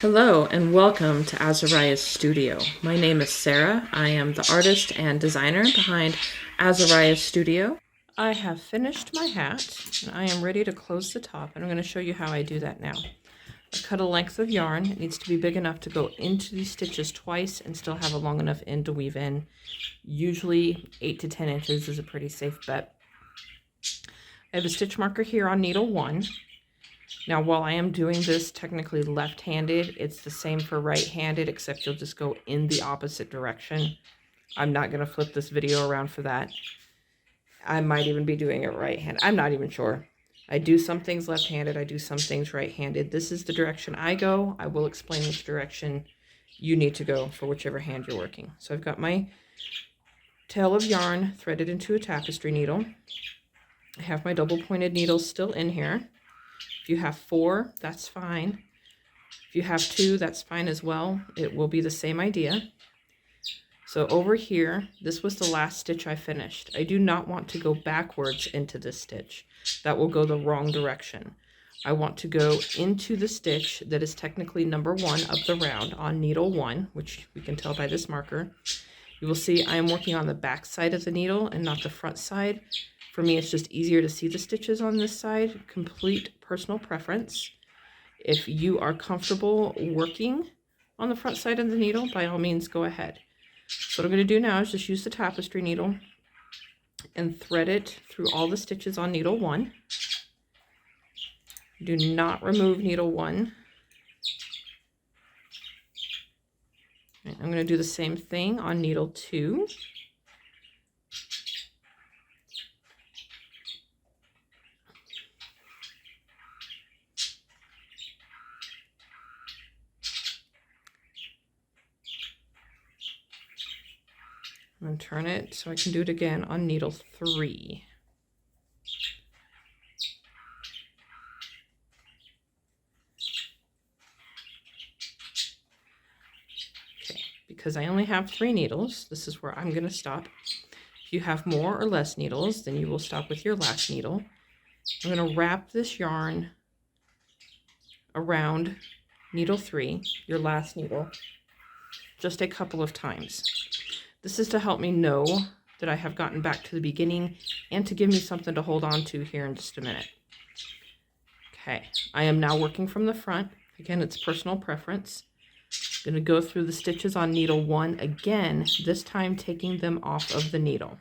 Hello and welcome to Azariah's Studio. My name is Sarah. I am the artist and designer behind Azariah's Studio. I have finished my hat and I am ready to close the top, and I'm going to show you how I do that now. I cut a length of yarn. It needs to be big enough to go into these stitches twice and still have a long enough end to weave in. Usually 8 to 10 inches is a pretty safe bet. I have a stitch marker here on needle 1. Now, while I am doing this technically left-handed, it's the same for right-handed, except you'll just go in the opposite direction. I'm not going to flip this video around for that. I might even be doing it right-handed. I'm not even sure. I do some things left-handed. I do some things right-handed. This is the direction I go. I will explain which direction you need to go for whichever hand you're working. So I've got my tail of yarn threaded into a tapestry needle. I have my double-pointed needles still in here. If you have 4, that's fine. If you have 2, that's fine as well. It will be the same idea. So over here, this was the last stitch I finished. I do not want to go backwards into this stitch. That will go the wrong direction. I want to go into the stitch that is technically number 1 of the round on needle 1, which we can tell by this marker. You will see I am working on the back side of the needle and not the front side. For me, it's just easier to see the stitches on this side. Complete personal preference. If you are comfortable working on the front side of the needle, by all means, go ahead. So what I'm going to do now is just use the tapestry needle and thread it through all the stitches on needle 1. Do not remove needle 1. I'm going to do the same thing on needle 2. And turn it so I can do it again on needle 3. Okay, because I only have 3 needles, this is where I'm going to stop. If you have more or less needles, then you will stop with your last needle. I'm going to wrap this yarn around needle 3, your last needle, just a couple of times. This is to help me know that I have gotten back to the beginning and to give me something to hold on to here in just a minute. Okay, I am now working from the front. Again, it's personal preference. I'm going to go through the stitches on needle 1 again, this time taking them off of the needle.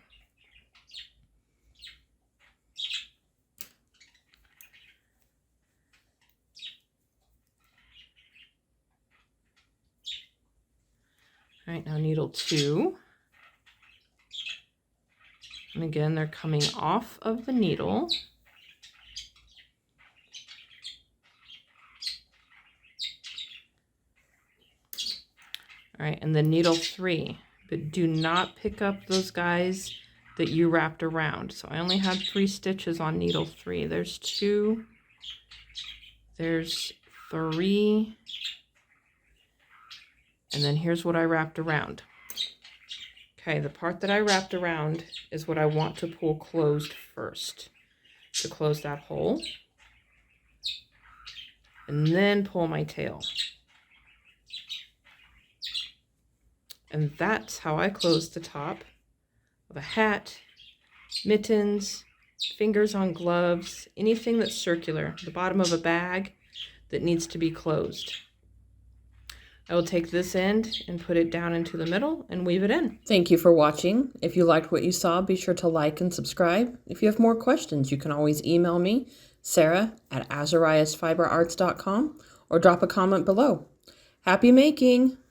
All right, now needle 2. And again, they're coming off of the needle. All right, and then needle 3, but do not pick up those guys that you wrapped around. So I only have 3 stitches on needle 3. There's 2, there's 3, and then here's what I wrapped around. Okay, the part that I wrapped around is what I want to pull closed first, to close that hole, and then pull my tail. And that's how I close the top of a hat, mittens, fingers on gloves, anything that's circular, the bottom of a bag that needs to be closed. I will take this end and put it down into the middle and weave it in. Thank you for watching. If you liked what you saw, be sure to like and subscribe. If you have more questions, you can always email me, Sarah@azariahsfiberarts.com, or drop a comment below. Happy making!